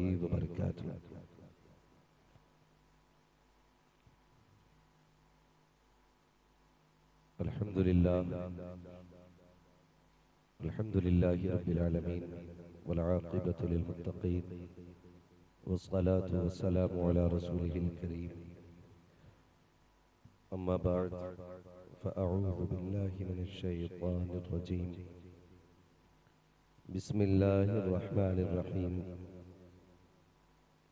रहमतुल्लाहि व बरकातुहू। अल्हम्दुलिल्लाहि रब्बिल आलमीन वल आक़िबतु लिल मुत्तक़ीन वस्सलातु वस्सलामु अला रसूलिहिल करीम। अम्मा बअद फ़अऊज़ु बिल्लाहि मिनश शैतानिर रजीम। बिस्मिल्लाहिर रहमानिर रहीम।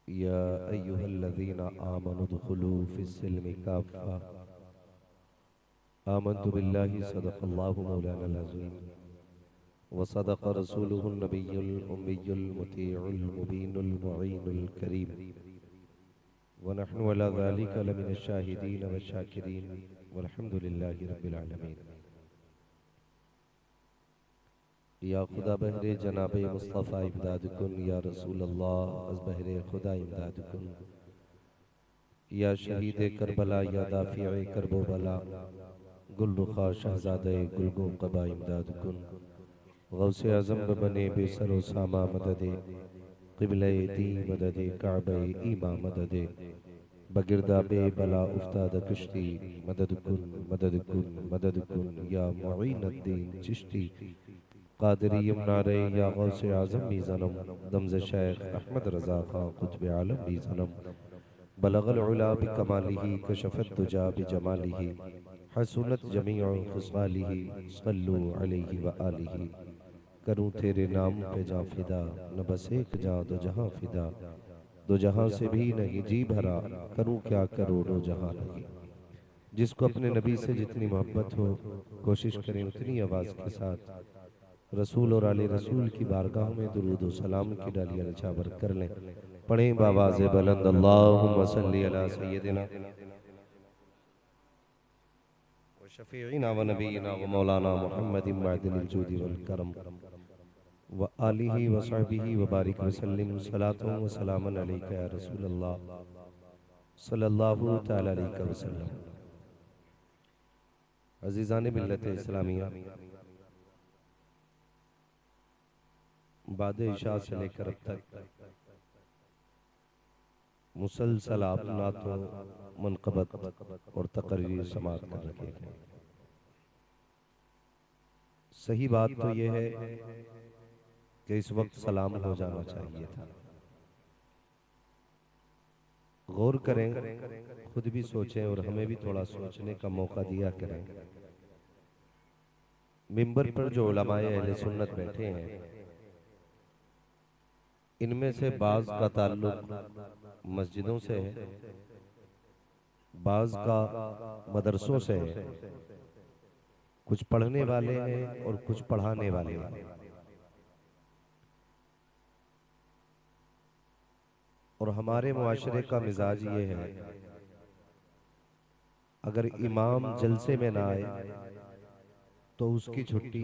या अय्युहल्लज़ीना आमनु दुख़ुलू फ़िस्सिल्मि काफ़्फ़ा। आमन्तु बिल्लाहि सदक़ल्लाहु मौलानाल अज़ीम व सदक़ रसूलुहुन नबियुल उम्मियुल मुतीउल मुबीनुल मुईनुल करीम व नहनु अला ज़ालिका लमिनश शाहिदीन व शाकिरीन वल्हम्दुलिल्लाहि रब्बिल आलमीन। या खुदा बहरे जनाबे मुस्तफ़ा इमदादकुन या रसूल अल्लाह अज़ बहरे खुदा इमदादकुन। या शहीद करबला या दाफ़िए करबो बला गुलरुखा शहज़ादे गुलगो क़बा इमदादकुन। गौसे आज़म बने बेसरो सामा मददे क़िबले दी मददे काबे ईमा मददे बगिरदाबे बला उफ्ताद कश्ती मददकुन मददकुन मददकुन या मुईनुद्दीन चिश्ती क़ादिरी यमनारे या गौसे आज़म मीज़ानम दमज़ शेख अहमद रज़ा खां क़ुत्ब आलम मीज़ानम बलगल उला बिकमालिही कशफ़त दुजा बिजमालिही हसुनत जमीउ ख़िसालिही सल्लु अलैहि व आलिही। करूँ तेरे नाम पे जा फिदा न बस एक जा दो जहां फिदा दो जहां से भी नहीं जी भरा करूँ क्या करोड़ों जहां नहीं। जिसको अपने नबी से जितनी मोहब्बत हो कोशिश करें उतनी आवाज़ के साथ रसूल और आले रसूल की बारगाह में दुरूद व सलाम की डालियां निछावर कर लें। पढ़ें बावाज़ बुलंद अल्लाहुम्मा सल्ली अला सय्यदिना व शफीईना व नबीना व मौलाना मुहम्मदिन मअदिनिल जूदि वल करम व आलिही व सहबिही व बारिक वसल्लिम सलातुन व सलामन अलैका या रसूलल्लाह सल्लल्लाहु तआला अलैहि वसल्लम। अज़ीज़ान मिल्लत इस्लामिया, बाद इशा से लेकर अब तक मुसलसल आप नातों मनक़बत और तकरीर समात कर रखे हैं। सही बात तो यह है कि इस वक्त सलाम हो जाना चाहिए था। गौर करें, खुद भी सोचें और हमें भी थोड़ा सोचने का मौका दिया करें। मिंबर पर जो उलमाए अहले सुन्नत बैठे हैं इनमें से बाज़ का ताल्लुक मस्जिदों से है, बाज़ का मदरसों से है, कुछ पढ़ने वाले हैं और कुछ पढ़ाने वाले हैं। और हमारे मुआशरे का मिजाज ये है, अगर इमाम जलसे में ना आए तो उसकी छुट्टी,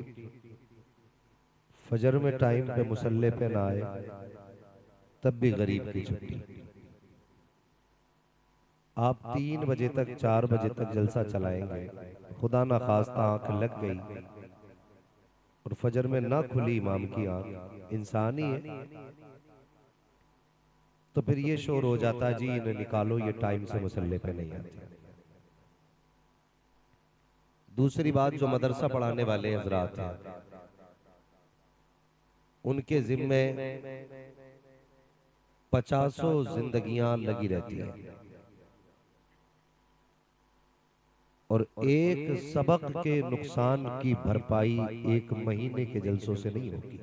फजर में टाइम पे मुसल्ले पे ना आए तब भी गरीब की छुट्टी। आप 3 बजे तक 4 बजे तक जलसा चलाएंगे, खुदा ना खास्ता आंख लग गई और फजर में ना खुली इमाम की आंख, इंसान ही है, तो फिर ये शोर हो जाता है जी इन्हें निकालो, ये टाइम से मुसल्ले पे नहीं आते। दूसरी बात, जो मदरसा पढ़ाने वाले हजरात हैं उनके जिम्मे 50 जिंदगियां लगी रहती हैं और एक सबक के नुकसान की भरपाई 1 महीने के जलसों से नहीं होगी।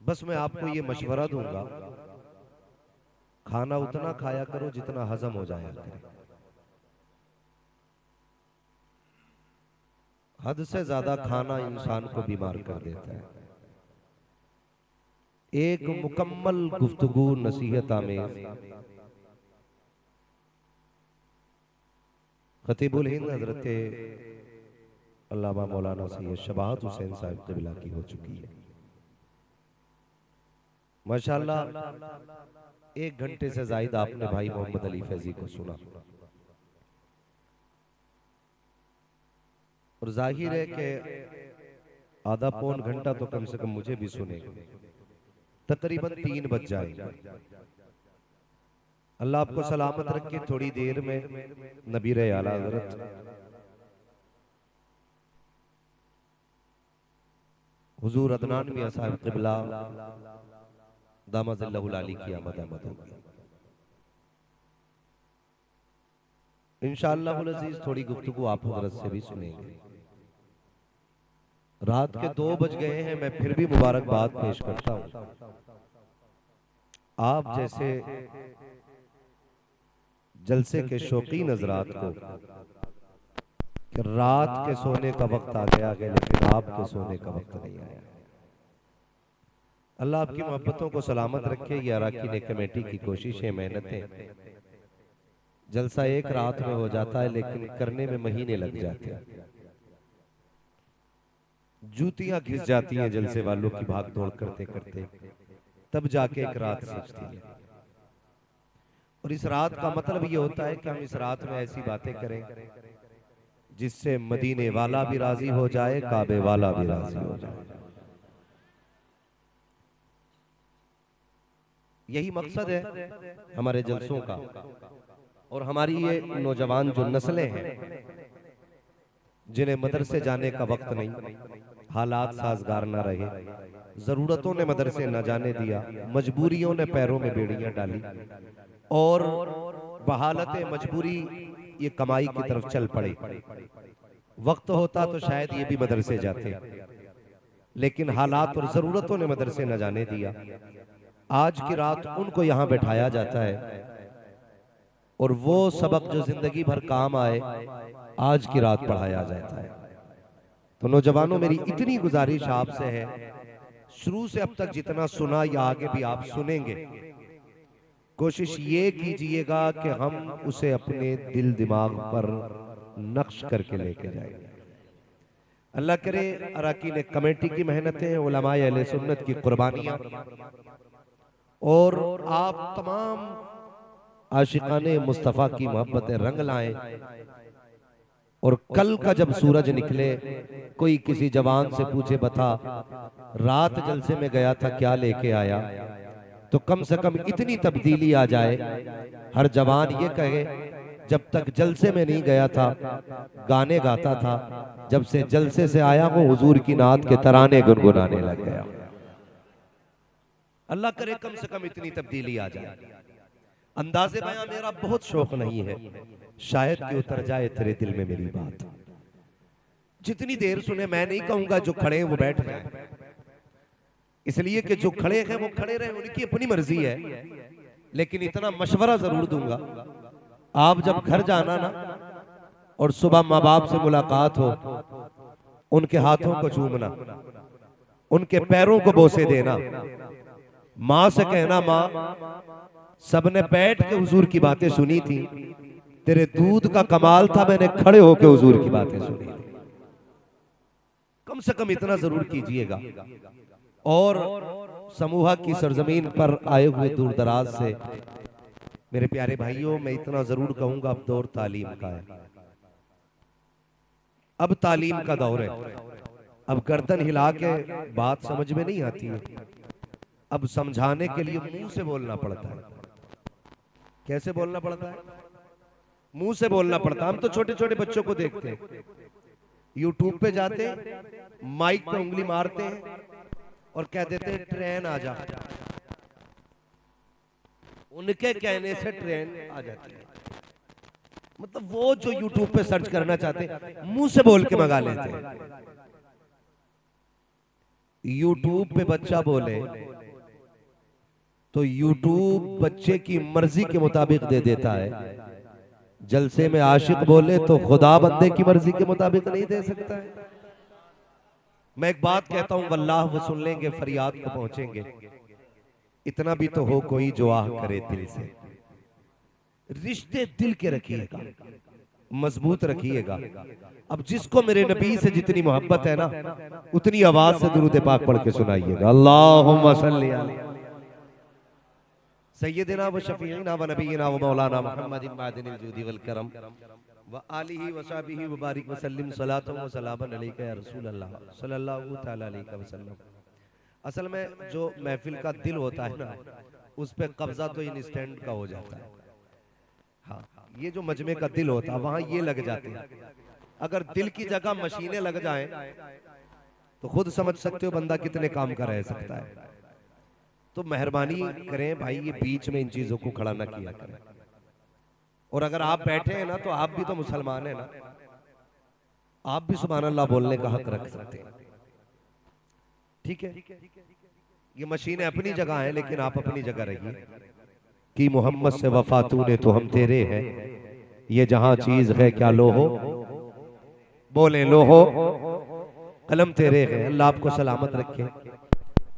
बस मैं आपको ये मशवरा दूंगा, खाना उतना खाया करो जितना हजम हो जाया करे। हद से ज्यादा खाना इंसान को बीमार कर देता है। एक मुकम्मल गुफ्तगू नसीहत आमेज़ खतीबुल हिंद हजरत अल्लामा मौलाना सैयद शबाहत हुसैन साहब क़िबला की हो चुकी है। माशाअल्लाह 1 घंटे से जायद आपने भाई मोहम्मद अली फैजी को सुना और जाहिर है कि आधा पौन घंटा तो कम से कम मुझे भी सुनेगा, तकरीबन 3 बज जाएंगे। अल्लाह आपको सलामत रखे। थोड़ी देर में नबीर आला हज़रत हुजूर अदनान मियां साहब क़िबला दामद अली की आमद होगी इंशाअल्लाह अज़ीज़। थोड़ी गुफ्तगू आप हज़रत से भी सुनेंगे। रात के 2 बज गए हैं, मैं फिर भी मुबारकबाद पेश करता हूँ आप जैसे जलसे के शौकीन हज़रात को कि रात के सोने का वक्त आ गया है लेकिन आपके सोने का वक्त नहीं आया। अल्लाह आपकी मोहब्बतों को सलामत रखे। ये अराकीन कमेटी की कोशिशें, मेहनतें, जलसा एक रात में हो जाता है लेकिन करने में महीने लग जाते हैं। जूतियां घिस जाती हैं जलसे वालों की भाग दौड़ करते करते, तब जाके एक रात सजती है। और इस रात का मतलब ये होता है कि हम इस रात में ऐसी बातें करें जिससे मदीने वाला भी राजी हो जाए, काबे वाला भी राजी हो जाए। यही मकसद है हमारे जलसों का। और हमारी ये नौजवान जो नस्लें हैं जिन्हें मदरसे जाने का वक्त नहीं, हालात साजगार न रहे, जरूरतों ने मदरसे न जाने दिया, मजबूरियों ने पैरों में बेड़ियां डाली और बहालत मजबूरी ये कमाई की तरफ चल पड़े। वक्त होता तो शायद ये भी मदरसे जाते, लेकिन हालात और जरूरतों ने मदरसे न जाने दिया। आज की रात उनको यहाँ बैठाया जाता है और वो सबक जो जिंदगी भर काम आए आज की रात पढ़ाया जाता है। तो नौजवानों, मेरी इतनी गुजारिश आपसे है, शुरू से अब तक जितना सुना या आगे भी आप सुनेंगे, कोशिश ये कीजिएगा कि हम उसे अपने दिल दिमाग पर नक्श करके लेके जाएंगे। अल्लाह करे अराकीन कमेटी की मेहनतें, उलमाए अहले सुन्नत की कुर्बानियां और आप तमाम आशिकाने मुस्तफ़ा की मोहब्बतें रंग लाएं। और कल का जब सूरज निकले, कोई किसी जवान से पूछे, बता रात जलसे में गया था क्या लेके आया, तो कम से कम इतनी तब्दीली आ जाए, हर जवान ये कहे जब तक जलसे में नहीं गया था गाने गाता था, जब से जलसे से आया हूं हुजूर की नात के तराने गुनगुनाने लग गया। अल्लाह करे कम से कम इतनी तब्दीली आ जाए। अंदाज़े बयां मेरा बहुत शौक नहीं है, शायद कि उतर जाए तेरे दिल में मेरी बात। जितनी देर सुने मैं नहीं कहूंगा जो खड़े हैं वो बैठ जाए, इसलिए कि जो खड़े हैं वो खड़े रहे, उनकी अपनी मर्जी है। लेकिन इतना मशवरा जरूर दूंगा, आप जब घर जाना ना और सुबह माँ बाप से मुलाकात हो, उनके हाथों को चूमना, उनके पैरों को बोसे देना, माँ से कहना माँ सबने बैठ के हुजूर की बातें सुनी थी, तेरे दूध का कमाल था, मैंने खड़े होकर हुजूर की बातें सुनी। कम से कम इतना जरूर कीजिएगा। और समूहा की सरजमीन पर आए हुए दूर दराज से मेरे प्यारे भाइयों, मैं इतना जरूर कहूंगा, अब दौर तालीम का है, अब तालीम का दौर है। अब गर्दन हिला के बात समझ में नहीं आती है, अब समझाने के लिए मुंह से बोलना पड़ता है। कैसे बोलना पड़ता है? मुंह से बोलना पड़ता है। हम तो छोटे छोटे बच्चों को देखते हैं, यूट्यूब पे जाते हैं, माइक पे उंगली मारते हैं और कह देते हैं ट्रेन आ जा। उनके कहने से ट्रेन आ जाती है। मतलब वो जो यूट्यूब पे सर्च करना चाहते हैं मुंह से बोल के मंगा लेते हैं। यूट्यूब पे बच्चा बोले तो यूट्यूब बच्चे की मर्जी के मुताबिक दे देता है, जलसे में आशिक बोले तो खुदा बंदे की मर्जी के मुताबिक नहीं दे सकता है। मैं एक बात कहता हूं, वल्लाह वो सुन लेंगे, फरियाद को पहुंचेंगे। इतना भी तो हो कोई जो आह करे दिल से। रिश्ते दिल के रखिएगा, मजबूत रखिएगा। अब जिसको मेरे नबी से जितनी मोहब्बत है ना, उतनी आवाज से दुरूद पाक पढ़ के सुनाइएगा। अल्लाहुम्मा सल्ली अला सय्यदिना व शफीना व नबीना व मौलाना मुहम्मदिन मादिनिल जूदी वल करम व आलिहि व सहबिहि व बारिक व सल्लिम सलातन व सलामन अलैका या रसूल अल्लाह सल्लल्लाहु तआला अलैहि वसल्लम। असल में जो महफिल का दिल होता है ना, उस पे कब्जा तो इन स्टैंड का हो जाता है। हाँ, ये जो मजमे का दिल होता है वहां ये लग जाते हैं। अगर दिल की जगह मशीनें लग जाएं तो खुद समझ सकते हो बंदा कितने काम का रह सकता है। तो मेहरबानी करें भाई, ये बीच में इन चीजों को खड़ा ना किया करें। और अगर आप बैठे हैं ना, तो आप भी तो मुसलमान हैं ना, आप भी सुभान अल्लाह बोलने का हक रख सकते हैं। ठीक है, ये मशीनें अपनी जगह हैं, लेकिन आप अपनी जगह रहिए कि मोहम्मद से वफा तूने तो हम तेरे हैं, ये जहां चीज है क्या लो हो, बोले लो हो, कलम तेरे है। अल्लाह आपको सलामत रखे।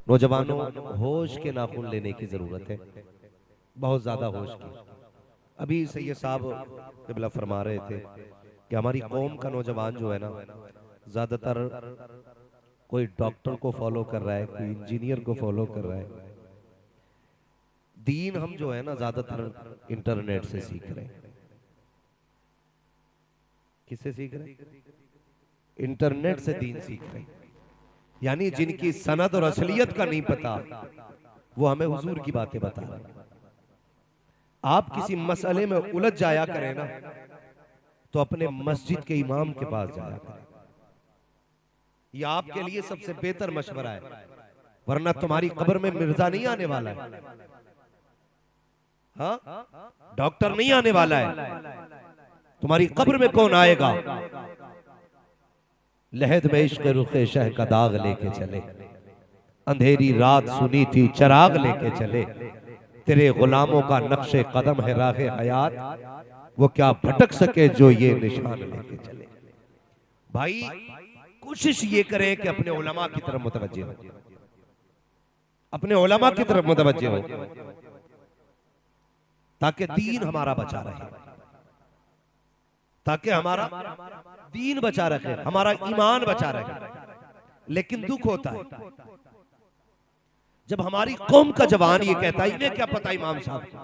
नौजवानों, होश के नाखून लेने की जरूरत है, बहुत ज्यादा होश की। अभी सैयद साहब क़िबला फरमा रहे थे कि हमारी कौम का नौजवान जो है ना, ज्यादातर कोई डॉक्टर को फॉलो कर रहा है, कोई इंजीनियर को फॉलो कर रहा है। दीन हम जो है ना ज्यादातर इंटरनेट से सीख रहे हैं। किससे सीख रहे हैं? इंटरनेट से दीन सीख रहे हैं। यानी जिनकी सनद और असलियत का नहीं पता, वो हमें हुजूर की बातें बता रहे हैं। आप किसी मसले में उलझ जाया करें ना, तो अपने मस्जिद के इमाम के पास जाया करें। यह आपके लिए सबसे बेहतर मशवरा है, वरना तुम्हारी कब्र में मिर्जा नहीं आने वाला है, हाँ, डॉक्टर नहीं आने वाला है। तुम्हारी कब्र में कौन आएगा? लहद में इश्क रुखे शह का दाग लेके चले, अंधेरी रात सुनी थी चराग लेके चले, तेरे गुलामों का नक्शे कदम है राहे हयात, वो क्या भटक सके जो ये निशान लेके चले। भाई कोशिश ये करें कि अपने उलमा की तरफ मुतवज्जे हो, अपने उलमा की तरफ मुतवज्जे हो, ताकि दीन हमारा बचा रहे, ताकि हमारा दीन बचा रखे, हमारा ईमान बचा रहे। लेकिन दुख होता है जब हमारी कौम का जवान ये कहता है, इन्हें क्या पता इमाम साहब को,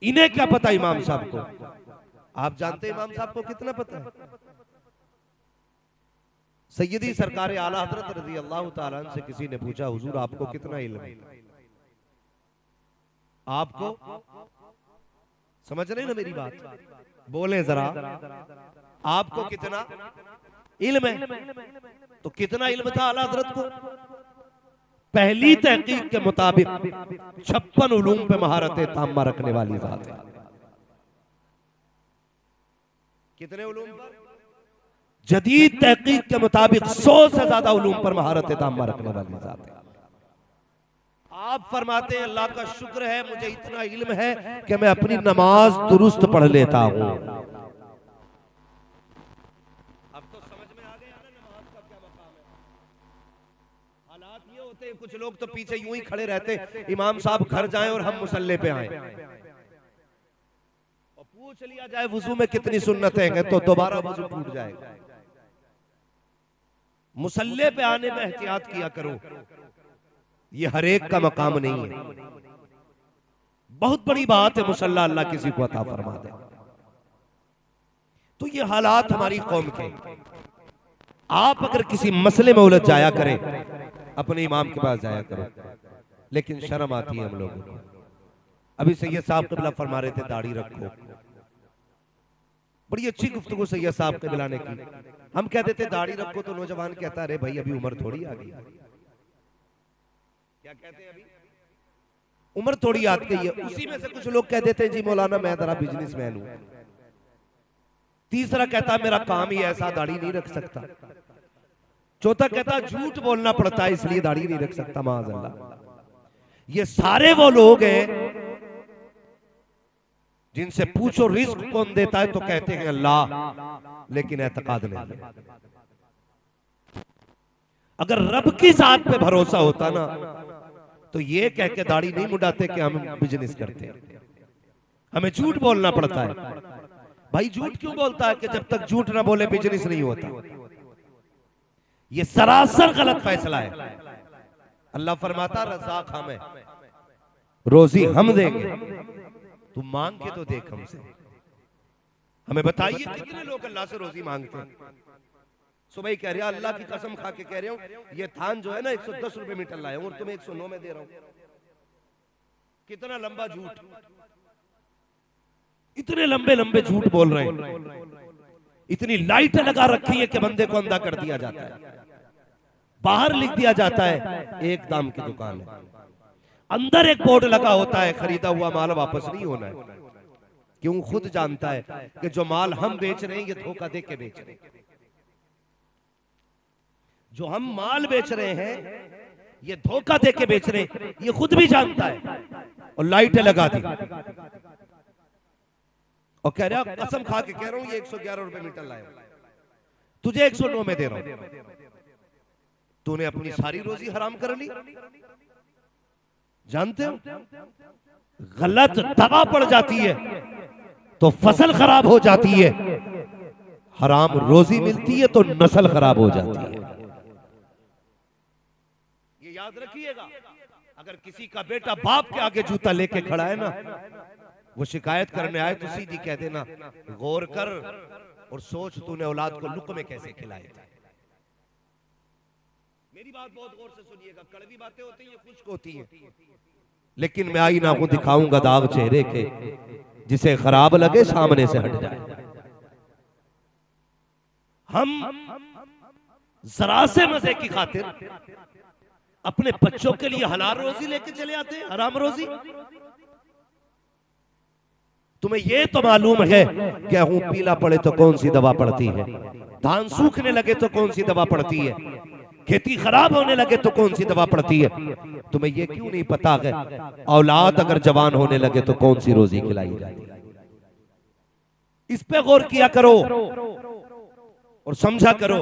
इन्हें क्या पता इमाम साहब को। आप जानते हैं इमाम साहब को कितना पता है? सैयदी सरकार आला हजरत रज़ी अल्लाह ताला अन्हु से किसी ने पूछा, हुजूर आपको कितना इल्म है? आपको समझ रहे ना मेरी बात? बोले जरा, आपको कितना इल्म है? तो कितना इल्म था आला हजरत को? पहली तहकीक के मुताबिक 56 उलूम पे महारत ताम्मा रखने वाली जात है। कितने उलूम पर? जदीद तहकीक के मुताबिक 100 से ज्यादा उलूम पर महारत ताम्मा रखने वाली जात है। आप फरमाते हैं अल्लाह का शुक्र है मुझे इतना इल्म है कि मैं अपनी नमाज दुरुस्त पढ़ लेता हूं। अब तो समझ में आ गया ना नमाज का क्या मकाम है। हालात ये होते हैं, कुछ लोग तो पीछे यूं ही खड़े रहते, इमाम साहब घर जाएं और हम मुसल्ले पे आए, और पूछ लिया जाए वुजू में कितनी सुन्नतें हैं, तो दोबारा वुजू टूट जाएगा। मुसल्ले पे आने में एहतियात किया करो, ये हर एक का मकाम नहीं है। बहुत बड़ी बात है मुसल्ला अल्लाह किसी को अता फरमा दे। तो ये हालात हमारी कौम के। आप अगर किसी मसले में उलझ जाया करें, अपने इमाम के पास जाया करो, लेकिन शर्म आती है हम लोगों को। अभी सैयद साहब क़िबला फरमा रहे थे दाढ़ी रखो, बड़ी अच्छी गुफ्तगू सैयद साहब क़िबला ने की। हम कह देते दाढ़ी रखो तो नौजवान कहता अरे भाई अभी उम्र थोड़ी आ गई। क्या कहते हैं? अभी उम्र थोड़ी याद गई है। उसी में से कुछ लोग कह देते हैं जी मौलाना मैं जरा बिजनेसमैन हूं। तीसरा कहता मेरा काम ही ऐसा दाढ़ी नहीं रख सकता। चौथा कहता झूठ बोलना पड़ता है इसलिए दाढ़ी नहीं रख सकता। माअज़ल्लाह। ये सारे वो लोग हैं जिनसे पूछो रिस्क कौन देता है तो कहते हैं अल्लाह, लेकिन एतकाद नहीं। अगर रब की जात पे भरोसा होता ना तो ये कह के दाढ़ी नहीं मुड़ाते कि हम बिजनेस करते हैं, हमें झूठ बोलना पड़ता है। भाई झूठ क्यों बोलता है कि जब तक झूठ ना बोले बिजनेस नहीं होता। ये सरासर गलत फैसला है। अल्लाह फरमाता रज़ाक हम है, रोजी हम देंगे, तू मांग के तो देख हमसे। हमें बताइए कितने लोग अल्लाह से रोजी मांगते हैं। सुबह कह रहे अल्लाह की कसम खा के कह रहे हूं, ये थान जो है ना 110 रुपए मीटर लाया हूं और तुम्हें 109 में दे रहा हूं। कितना लंबा झूठ, इतने लंबे लंबे झूठ बोल रहे हैं। इतनी लाइटें लगा रखी है कि बंदे को अंधा कर दिया जाता है। बाहर लिख दिया जाता है एक दाम की दुकान है, अंदर एक बोर्ड लगा होता है खरीदा हुआ माल वापस नहीं होना है। क्यों? खुद जानता है कि जो माल हम बेच रहे हैं ये धोखा दे के बेच रहे हैं। जो हम माल बेच रहे हैं ये धोखा दे के बेच रहे हैं, ये खुद भी जानता है। और लाइटें लगा दी और कह रहा कसम खा के कह रहा हूं ये 111 रुपए मीटर लाया, तुझे 109 में दे रहा हूं। तूने अपनी सारी रोजी हराम कर ली। जानते हो गलत दवा पड़ जाती है तो फसल खराब हो जाती है, हराम रोजी मिलती है तो नस्ल खराब हो जाती है। ये याद रखिएगा। अगर किसी का बेटा बाप के आगे जूता लेके खड़ा है ना, वो शिकायत करने आए तो सीधी कह देना गौर कर और सोच तूने औलाद को लुक़मे कैसे खिलाए। मेरी बात बहुत गौर से सुनिएगा। कड़वी बातें होती हैं, खुश्क होती हैं, लेकिन मैं आईना को दिखाऊंगा दाग चेहरे के, जिसे खराब लगे सामने से हट जाए। हम जरा से मजे की खातिर अपने बच्चों के लिए हलाल रोजी लेके चले आते हैं, हराम रोजी। तुम्हें यह तो मालूम है कि गेहूं पीला पड़े तो कौन सी दवा पड़ती है, धान सूखने लगे तो कौन सी दवा पड़ती है, खेती खराब होने लगे तो कौन सी दवा पड़ती है। तुम्हें यह क्यों नहीं पता है औलाद अगर जवान होने लगे तो कौन सी रोजी खिलाई जाती है। इस पे गौर किया करो और समझा करो।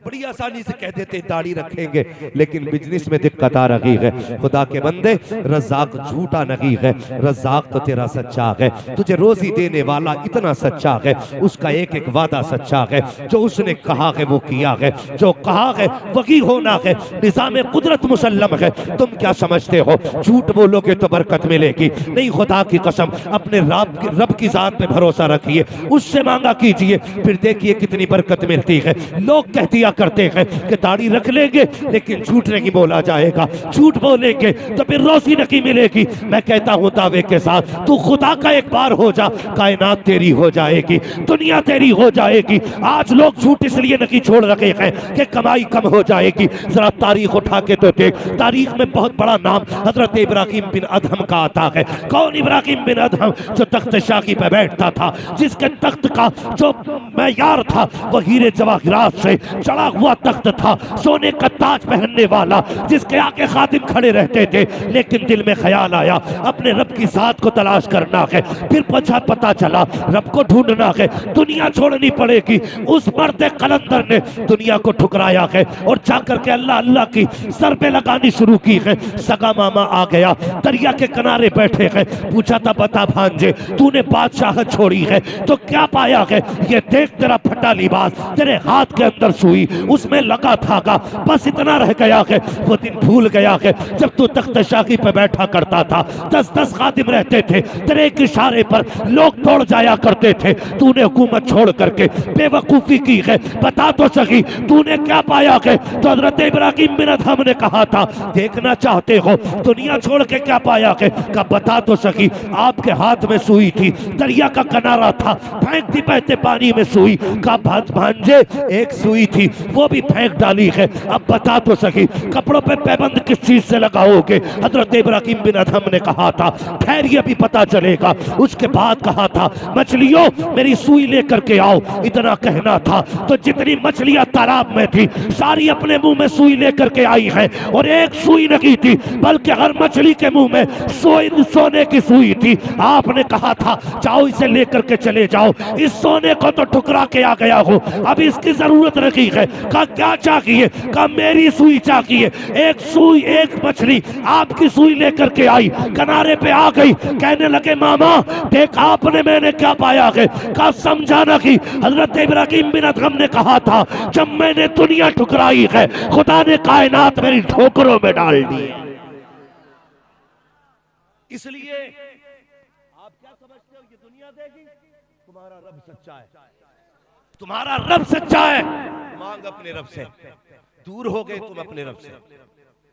बड़ी आसानी से कह देते दाढ़ी रखेंगे, लेकिन बिजनेस में दिक्कत आ रही है। खुदा के बंदे, रज़ाक झूठा नहीं है, रज़ाक तो तेरा सच्चा है। तुझे रोजी देने वाला इतना सच्चा है, उसका एक एक वादा सच्चा है। जो उसने कहा है वो किया है, जो कहा है वही होना है। निज़ाम कुदरत मुसल्लम है। तुम क्या समझते हो झूठ बोलोगे तो बरकत मिलेगी? नहीं, खुदा की कसम अपने रब की जात पे भरोसा रखिए, उससे मांगा कीजिए, फिर देखिए कितनी बरकत मिलती है। लोग कह दिया करते हैं कि दाढ़ी रख लेंगे लेकिन झूठ नहीं बोला जाएगा, झूठ बोलेंगे तो फिर रोजी नहीं मिलेगी। मैं कहता हूं दावे के साथ, तू खुदा का एक बार हो जा, कायनात तेरी हो जाएगी, दुनिया तेरी हो जाएगी। आज लोग झूठ इसलिए नहीं छोड़ रखे हैं कि कमाई कम हो जाएगी। जरा तारीख उठा के तो देख, तारीख में बहुत बड़ा नाम हजरत इब्राहिम बिन अदहम का आता है। कौन इब्राहिम बिन अदहम? जो तख्त शाही पे बैठता था, जिसके तख्त का जो मैयार था वो हीरे जवाहिरात से चढ़ा हुआ तख्त था, सोने का ताज पहनने वाला, जिसके आगे खादिम खड़े रहते थे। लेकिन दिल में ख्याल आया अपने रब की जात को तलाश करना है। फिर पता चला रब को ढूंढना है, दुनिया छोड़नी पड़ेगी। उस मर्द कलंदर ने दुनिया को ठुकराया है और जाकर के अल्लाह अल्लाह की सरबे लगानी शुरू की है। सगा मामा आ गया, दरिया के किनारे बैठे हैं। पूछा था बता भांजे, तूने बादशाहत छोड़ी है तो क्या पाया है? ये देख तेरा फटा लिबास, तेरे हाथ के अंदर सुई, उसमें लगा धागा, बस इतना रह गया है। वो दिन भूल गया है जब तू तख्त शाही पे बैठा करता था, 10-10 खादिम रहते थे, तेरे एक इशारे पर लोग दौड़ जाया करते थे। तूने हुकूमत छोड़ करके बेवकूफी की है, बता तो सही तूने क्या पाया है? तो हजरत इब्राहिम बिन अदहम ने कहा था, देखना चाहते हो दुनिया छोड़ के क्या पाया है? का बता तो सही। आपके हाथ में सुई थी, दरिया का किनारा था, फेंकती बहते पानी में सुई। का भांजे एक सुई थी वो भी फेंक डाली है, अब बता तो सही कपड़ों पे पैबंद किस चीज से लगाओगे? हजरत इब्राहिम बिन अदहम ने कहा था ठहरिए भी पता चलेगा। उसके बाद कहा था मछलियों मेरी सुई लेकर के आओ। इतना कहना था तो जितनी मछलियां तालाब में थी सारी अपने मुंह में सुई लेकर के आई है, और एक सुई नहीं थी बल्कि हर मछली के मुंह में सोने की सुई थी। आपने कहा था जाओ इसे लेकर के चले जाओ, इस सोने को तो ठुकरा के आ गया हो, अब इसकी जरूरत नहीं है। कहा क्या चाहिए? कहा मेरी सुई चाहिए। एक सुई, एक मछली आपकी सुई लेकर के आई, किनारे पे आ गई। कहने लगे मामा देखा आपने मैंने क्या पाया है? कहा समझा नहीं। हजरत इब्राहिम बिन अदहम ने कहा था जब मैंने दुनिया ठुकराई है खुदा ने कायनात मेरी ठोकरों में डाल दी। इसलिए आप क्या समझते हो ये दुनिया देगी? तुम्हारा रब सच्चा है, तुम्हारा रब सच्चा है, मांग अपने रब से। दूर हो गए तुम अपने रब से,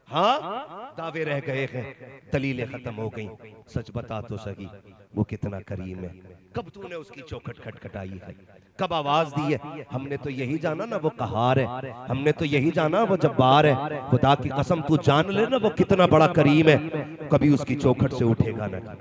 हाँ दावे रह गए हैं, दलीलें खत्म हो गई। सच बता तो सही वो कितना करीम है। कब तूने उसकी चौखट खटखटाई है, कब आवाज दी है? हमने तो यही जाना ना वो कहार है, हमने तो यही जाना वो जब्बार है। खुदा की कसम तू जान ले ना वो कितना बड़ा करीम है। कभी उसकी चौखट से उठेगा ना,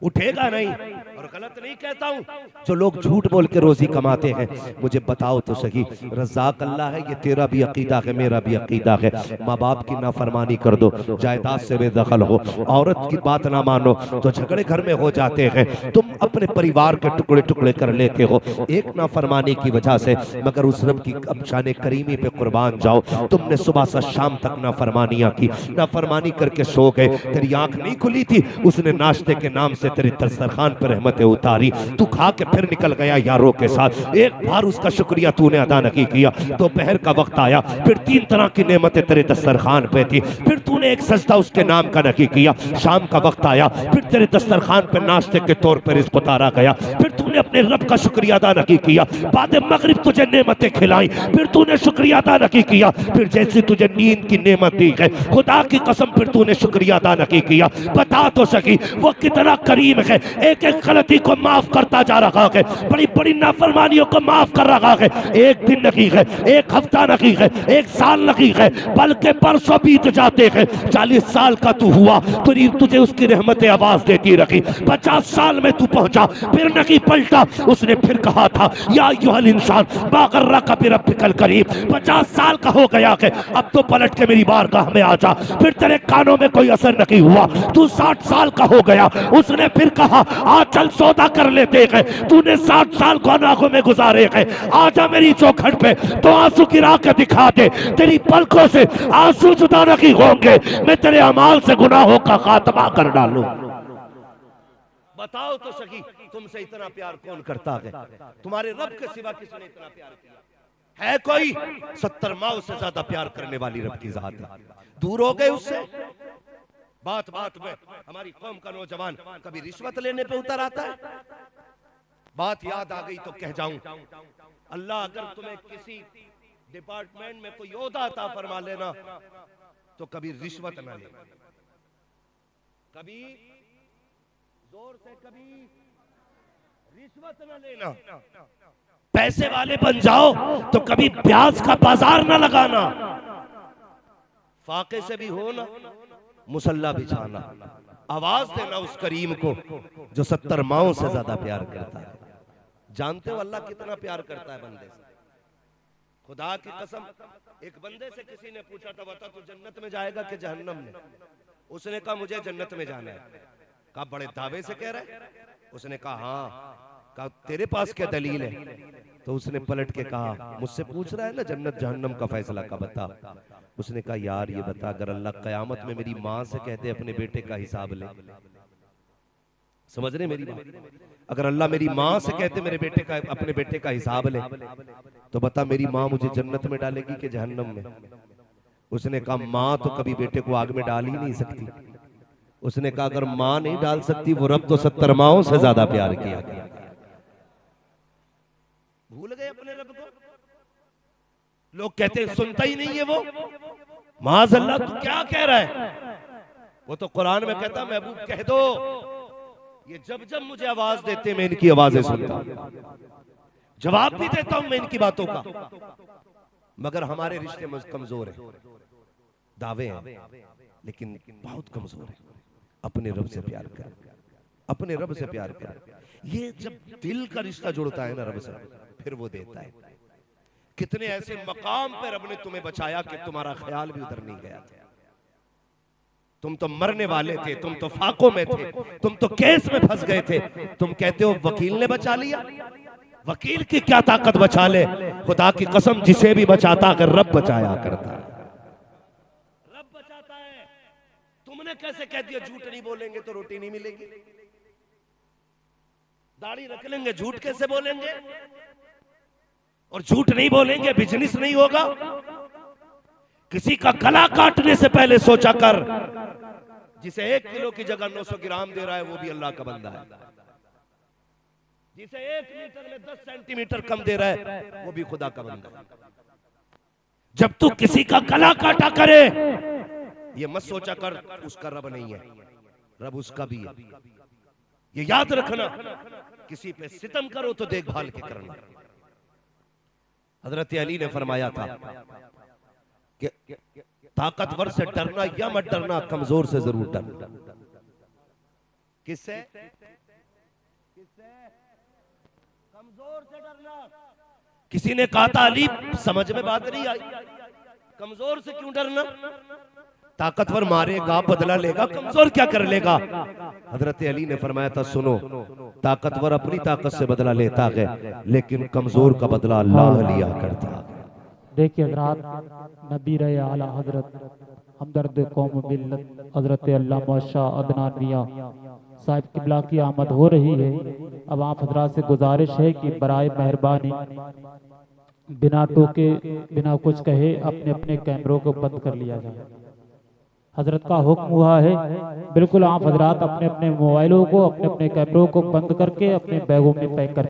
उठेगा नहीं। और गलत नहीं कहता हूं, जो लोग झूठ बोल के रोजी कमाते हैं, मुझे बताओ तो सही, रज़ाक अल्लाह है, ये तेरा भी अकीदा है, मेरा भी अकीदा है। माँ बाप की नाफरमानी कर दो, जायदाद से बेदखल हो, औरत की बात ना मानो तो झगड़े घर में हो जाते हैं। तुम अपने परिवार के टुकड़े टुकड़े कर लेते हो एक नाफरमानी की वजह से, मगर उस रब की शान करीमी पे कुर्बान जाओ। तुमने सुबह से शाम तक नाफरमानियां की, नाफरमानी करके सो गए, तेरी आंख नहीं खुली थी, उसने नाश्ते के नाम से तेरे दस्तरखान पर रहमतें उतारी, तू खा के फिर निकल गया यारों के साथ। एक बार उसका शुक्रिया तूने अदा नहीं किया। दोपहर का वक्त आया, फिर 3 तरह की नेमतें तेरे दस्तरखान पे थी, फिर तूने एक सजदा उसके नाम का नहीं किया। शाम का वक्त आया, फिर तेरे दस्तरखान पे नाश्ते के तौर पर रिज़्क़ उतारा गया, फिर तूने अपने रब का शुक्रिया अदा नहीं किया। बाद मगरिब तुझे नेमतें खिलाई, फिर तूने शुक्रिया अदा नहीं किया। फिर जैसे तुझे नींद की नेमत दी है, खुदा की कसम फिर तूने शुक्रिया अदा नहीं किया। बता तो सकी वो कितना करीम है, एक एक गलती को माफ करता जा रहा है, बड़ी बड़ी नाफरमानियों को माफ कर रहा है। एक दिन नहीं है, एक हफ्ता नहीं है, एक साल नहीं है, बल्कि बरसों बीत जाते हैं। 40 साल का तू हुआ, तुझे उसकी रहमतें आवाज देती रखी। 50 साल में तू पहुंचा, फिर नहीं पलटा। उसने फिर कहा था या अय्युहल इंसान मा गर्रका बिरब्बिकल करीम। 50 साल का हो गया है, अब तो पलट के मेरी बारगाह में आ जा। फिर तेरे कानों में कोई असर नहीं हुआ, तू 60 साल का हो गया। उसने फिर कहा आज चल सौदा कर लेते हैं। तूने 60 साल गुनाहों में गुजारे हैं, आजा मेरी चौखट पे तो आंसू गिरा के दिखा दे। तेरी पलकों से आंसू जुदा नहीं होंगे, मैं तेरे अमाल से गुनाहों का खात्मा कर डालूं। बताओ तो सही तुमसे इतना प्यार कौन करता है? तुम्हारे रब के सिवा किसने इतना प्यार किया है? कोई 70 माओ से ज्यादा प्यार करने वाली रब की जात है। दूर हो गए उससे। बात बात में हमारी कौम का नौजवान कभी रिश्वत लेने पे उतर आता है। बात याद आ गई तो कह जाऊं, अल्लाह अगर तुम्हें किसी डिपार्टमेंट में कोई ओहदा अता फरमा लेना तो कभी रिश्वत ना लेना, कभी जोर से कभी रिश्वत न लेना। पैसे वाले बन जाओ तो कभी ब्याज का बाजार न लगाना। फाके से भी हो ना, मुसल्ला बिछाना, आवाज देना उस करीम को जो 70 माओं से ज्यादा प्यार करता है। जानते हो अल्लाह कितना प्यार करता है बंदे से? खुदा की कसम, एक बंदे से किसी ने पूछा था बता तू जन्नत में जाएगा कि जहन्नम में? उसने कहा मुझे जन्नत में जाना है। कहा बड़े दावे से कह रहे? उसने कहा हाँ। कहा तेरे पास क्या दलील है? तो उसने पलट के कहा मुझसे पूछ रहा है ना जन्नत जहन्नम का फैसला का बता। उसने कहा यार ये बता, अगर अल्लाह कयामत में मेरी माँ से कहते अपने बेटे का हिसाब ले, समझ रहे मेरी बात? अगर अल्लाह मेरी माँ से कहते मेरे बेटे का अपने बेटे का हिसाब ले, तो बता मेरी माँ मुझे जन्नत में डालेगी कि जहन्नम में? उसने कहा माँ तो कभी बेटे को आग में डाल ही नहीं सकती। उसने कहा अगर माँ नहीं डाल सकती, वो रब तो 70 माओं से ज्यादा प्यार किया। भूल गए अपने रब को। लोग कहते हैं सुनता ही नहीं है वो। माज़अल्लाह तू क्या कह रहा है? वो तो कुरान में कहता महबूब कह दो ये जब जब मुझे आवाज देते मैं इनकी आवाजें सुनता हूं, जवाब भी देता हूं मैं इनकी बातों का। मगर हमारे रिश्ते कमजोर हैं, दावे हैं लेकिन बहुत कमजोर है। अपने रब से प्यार कर, अपने रब से प्यार कर। ये जब दिल का रिश्ता जुड़ता है ना रब से, फिर वो देता है। कितने ऐसे मकाम पे रब ने तुम्हें बचाया कि तुम्हारा ख्याल भी उधर नहीं गया था। तुम तो मरने वाले थे, तुम तो फाकों में थे, तुम तो केस में फंस गए थे। तुम कहते हो वकील ने बचा लिया। वकील की क्या ताकत बचा ले? खुदा की कसम जिसे भी बचाता है रब बचाया करता है, रब बचाता है। तुमने कैसे कह दिया झूठ नहीं बोलेंगे तो रोटी नहीं मिलेगी, दाढ़ी रख लेंगे झूठ कैसे बोलेंगे, और झूठ नहीं बोलेंगे बिजनेस नहीं होगा। किसी का गला काटने से पहले सोचा कर, जिसे 1 किलो की जगह 900 ग्राम दे रहा है वो भी अल्लाह का बंदा है। जिसे 1 मीटर में 10 सेंटीमीटर कम दे रहा है वो भी खुदा का बंदा है। जब तू किसी का गला काटा करे ये मत सोचा कर उसका रब नहीं है, रब उसका भी है। ये याद रखना, किसी पे सितम करो तो देखभाल के करना। हजरत अली ने फरमाया था कि ताकतवर से डरना या मत डरना, कमजोर से जरूर डरना। किससे? कमजोर से डरना। किसी ने कहा था अली समझ में बात नहीं आई, कमजोर से क्यों डरना? ताकतवर मारेगा बदला लेगा, कमजोर क्या कर लेगा? हजरत अली ने फरमाया था सुनो, ताकतवर अपनी ताकत से बदला लेता है लेकिन कमजोर का बदला अल्लाह लिया करता है। देखिए हजरत नबी रहे आला हजरत हमदर्द कौम मिल्लत हजरत अल्लामा शाह अदनान मियां साहिब किबला की आमद हो रही है। अब आप हजरात से गुजारिश है कि बराए मेहरबानी बिना टोके बिना कुछ कहे अपने अपने कैमरों को बंद कर लिया जाए। हजरत का हुक्म हुआ है, बिल्कुल आप हजरात अपने अपने मोबाइलों को अपने अपने कैमरों को बंद करके अपने बैगों में पैक कर